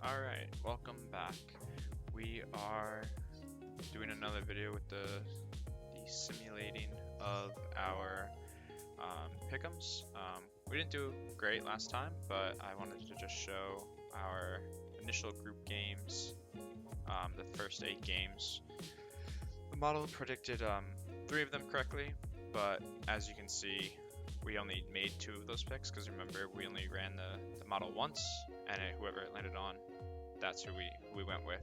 Alright, welcome back. We are doing another video with the simulating of our pick'ems. We didn't do great last time, but I wanted to just show our initial group games, the first 8 games. The model predicted 3 of them correctly, but as you can see, we only made 2 of those picks because remember we only ran the model once, and whoever it landed on, that's who we went with.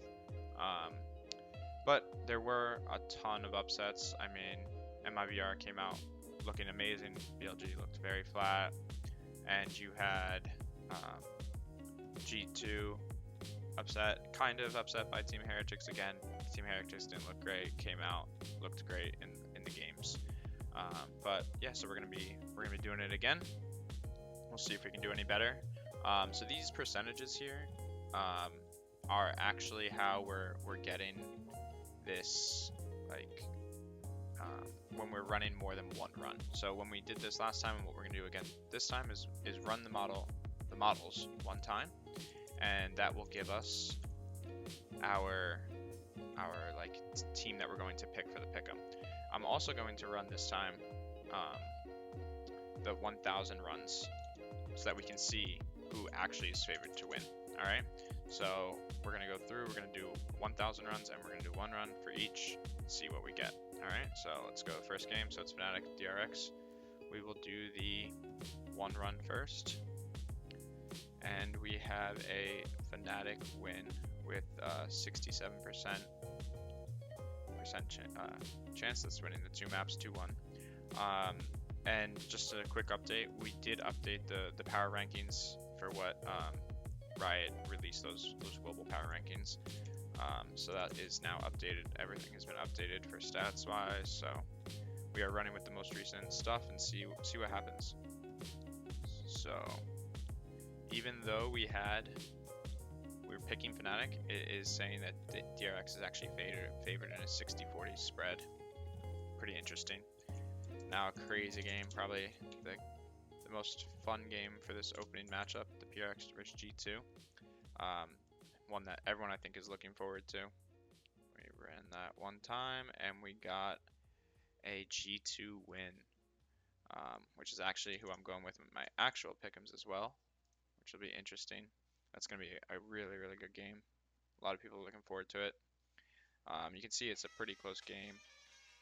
But there were a ton of upsets. I mean, MIVR came out looking amazing. BLG looked very flat, and you had G2 kind of upset by Team Heretics again. Team Heretics didn't look great. Came out, looked great in the games. But yeah, so we're gonna be doing it again. We'll see if we can do any better. So these percentages here are actually how we're getting this, like when we're running more than one run. So when we did this last time, and what we're gonna do again this time is run the models one time, and that will give us our like team that we're going to pick for the pick'em. I'm also going to run this time the 1,000 runs so that we can see who actually is favored to win. All right, so we're gonna go through, we're gonna do 1,000 runs, and we're gonna do 1 run for each, see what we get. All right, so let's go first game. So it's Fnatic DRX. We will do the 1 run first, and we have a Fnatic win with 67% chance that's winning the 2 maps 2-1. And just a quick update, we did update the power rankings for what Riot released those global power rankings. So that is now updated. Everything has been updated for stats wise. So we are running with the most recent stuff and see what happens. So even though we were picking Fnatic, it is saying that the DRX is actually favored in a 60-40 spread. Pretty interesting. Now a crazy game, probably the most fun game for this opening matchup, the PRX versus G2. One that everyone I think is looking forward to. We ran that one time and we got a G2 win, which is actually who I'm going with my actual pick'ems as well, which will be interesting. That's going to be a really, really good game. A lot of people are looking forward to it. You can see it's a pretty close game.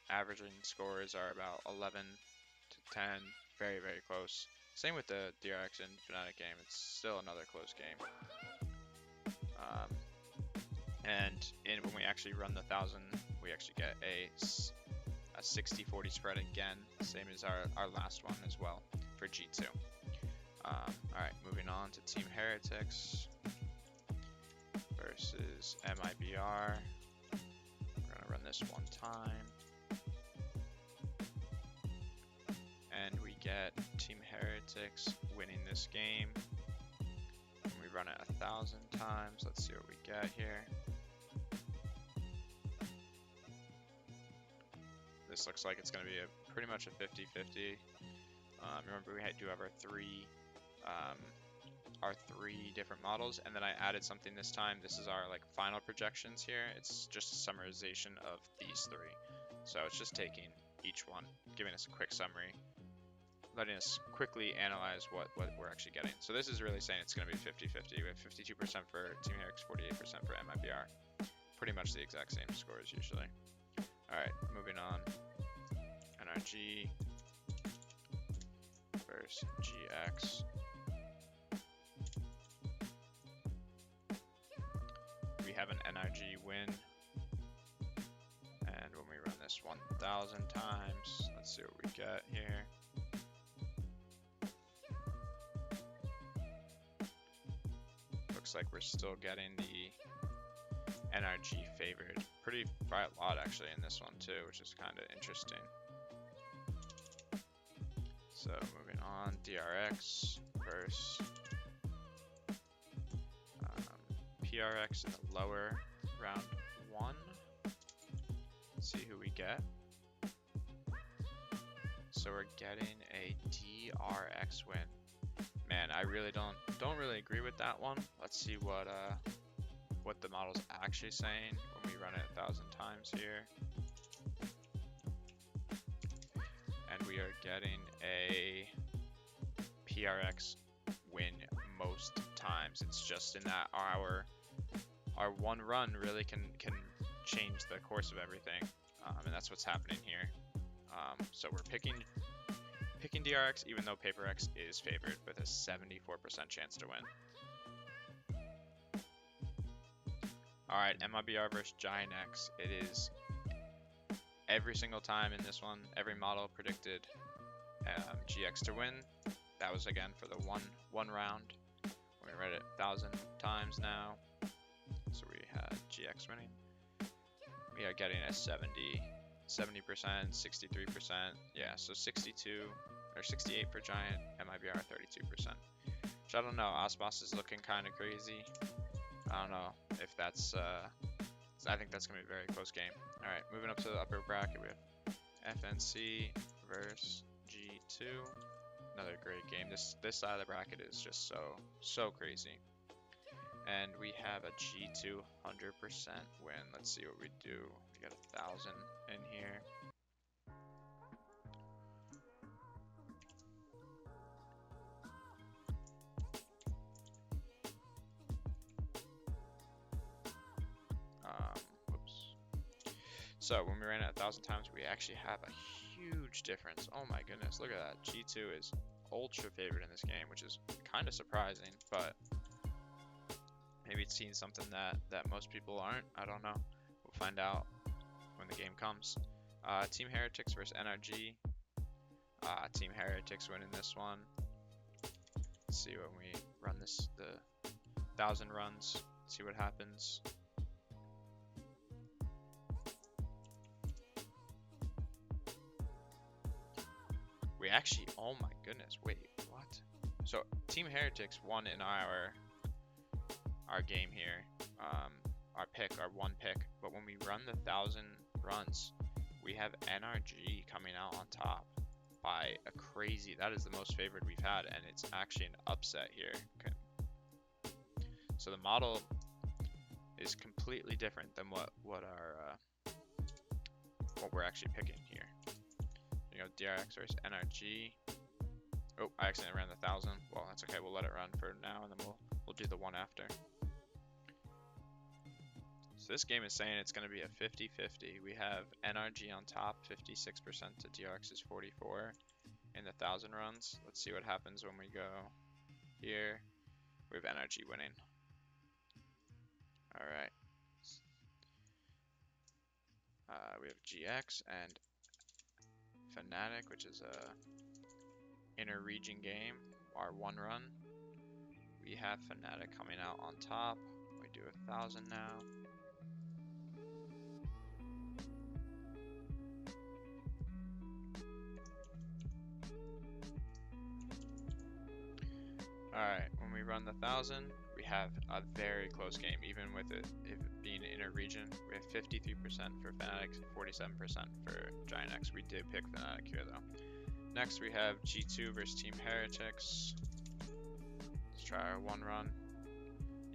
Averaging scores are about 11 to 10, very, very close. Same with the DRX and Fnatic game, it's still another close game. And when we actually run the 1,000, we actually get a 60-40 spread again, same as our last one as well for G2. Alright, moving on to Team Heretics versus MIBR. We're gonna run this one time. And we get Team Heretics winning this game. And we run it 1,000 times. Let's see what we get here. This looks like it's going to be pretty much a 50-50. Remember, we do have our three different models, and then I added something this time. This is our final projections here. It's just a summarization of these 3. So it's just taking each one, giving us a quick summary, letting us quickly analyze what we're actually getting. So this is really saying it's going to be 50-50. We have 52% for Team Heretics, 48% for MIBR. Pretty much the exact same scores usually. Alright, moving on. NRG versus GX. We have an NRG win. And when we run this 1,000 times, let's see what we get here. Looks like we're still getting the NRG favored pretty by a lot actually in this one too, which is kind of interesting. So moving on, DRX versus PRX in the lower round 1. Let's see who we get. So we're getting a DRX win. Man, I really don't really agree with that one. Let's see what what the model's actually saying when we run it 1,000 times here. And we are getting a PRX win most times. It's just in that our one run really can change the course of everything, and that's what's happening here. So we're picking DRX even though PaperX is favored with a 74% chance to win. Alright, MIBR versus Giant X. It is every single time in this one, every model predicted GX to win. That was again for the one round. We read it 1,000 times now. So we had GX winning. We are getting a 70%, 63%. Yeah, so 62 or 68 for Giant, MIBR 32%. Which I don't know, Osmos is looking kind of crazy. I don't know if that's, I think that's going to be a very close game. Alright, moving up to the upper bracket, we have FNC versus G2. Another great game. This side of the bracket is just so crazy. And we have a G2 100% win. Let's see what we do. We got 1,000 in here. Whoops. So when we ran it 1,000 times, we actually have a huge difference. Oh my goodness, look at that. G2 is ultra favored in this game, which is kind of surprising, but maybe it's seen something that most people aren't. I don't know. We'll find out when the game comes. Team Heretics versus NRG. Team Heretics winning this one. Let's see when we run the 1,000 runs. See what happens. We actually, oh my goodness, wait, what? So Team Heretics won in our game here, our one pick, but when we run the 1,000 runs, we have NRG coming out on top by a crazy, that is the most favored we've had, and it's actually an upset here. Okay. So the model is completely different than what we're actually picking here. You know, DRX versus NRG. Oh, I accidentally ran the 1,000. Well, that's okay. We'll let it run for now, and then we'll do the one after. So this game is saying it's going to be a 50-50. We have NRG on top, 56% to DRX's 44 in the 1,000 runs. Let's see what happens when we go here. We have NRG winning. All right. We have GX and Fnatic, which is a inter-region game, our one run. We have Fnatic coming out on top. We do 1,000 now. Alright, when we run the 1,000, we have a very close game, even with it being inter-region. We have 53% for Fnatic, 47% for Giant X. We did pick Fnatic here though. Next we have G2 versus Team Heretics. Let's try our one run.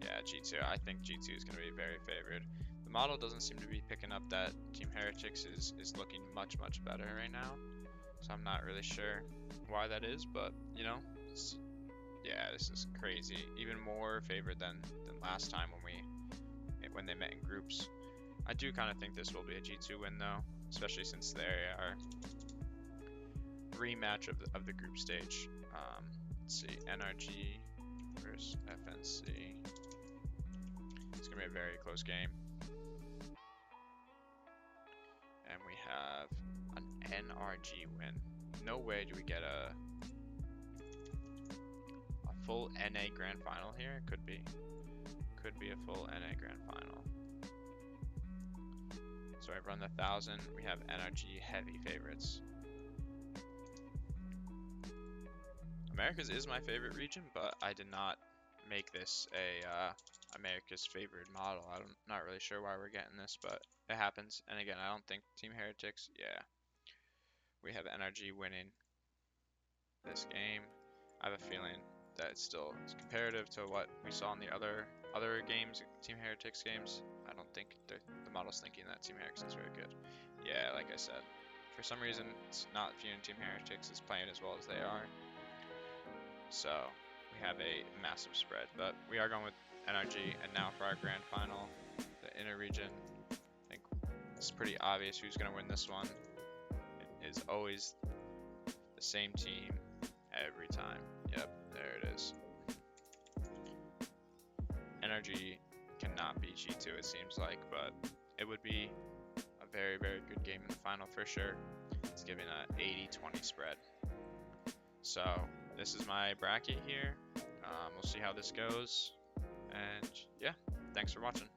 Yeah, G2. I think G2 is going to be very favored. The model doesn't seem to be picking up that Team Heretics is looking much better right now. So I'm not really sure why that is, but you know, yeah, this is crazy. Even more favored than last time when they met in groups. I do kind of think this will be a G2 win though, especially since they are rematch of the group stage. Let's see, NRG versus FNC. It's gonna be a very close game. And we have an NRG win. No way do we get a full NA Grand Final here. Could be a full NA Grand Final. So I run the 1,000. We have NRG heavy favorites. Americas is my favorite region, but I did not make this a America's favorite model. I'm not really sure why we're getting this, but it happens. And again, I don't think Team Heretics. Yeah, we have NRG winning this game. I have a feeling that it's still comparative to what we saw in the other games, Team Heretics games. I don't think the model's thinking that Team Heretics is very good. Yeah, like I said, for some reason it's not viewing Team Heretics as playing as well as they are. So we have a massive spread, but we are going with NRG. And now for our grand final, the inner region. I think it's pretty obvious who's going to win this one. It is always the same team every time. Yep, there it is. NRG cannot beat G2, it seems like, but it would be a very, very good game in the final for sure. It's giving an 80-20 spread. So this is my bracket here. We'll see how this goes. And yeah, thanks for watching.